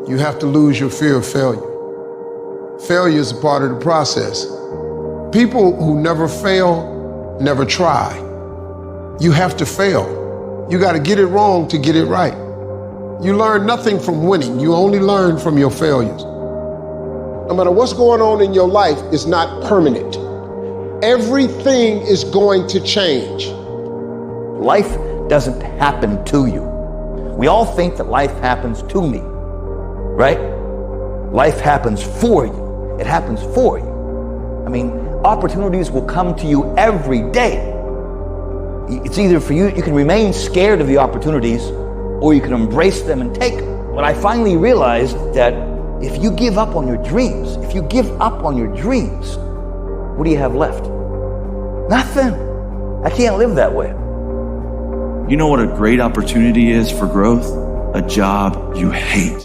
You have to lose your fear of failure. Failure is a part of the process. People who never fail, never try. You have to fail. You got to get it wrong to get it right. You learn nothing from winning. You only learn from your failures. No matter what's going on in your life, it's not permanent. Everything is going to change. Life doesn't happen to you. We all think that life happens to me, right? Life happens for you. It happens for you. I mean, opportunities will come to you every day. It's either for you, you can remain scared of the opportunities, or you can embrace them and take them. But I finally realized that if you give up on your dreams, what do you have left? Nothing. I can't live that way. You know what a great opportunity is for growth? A job you hate.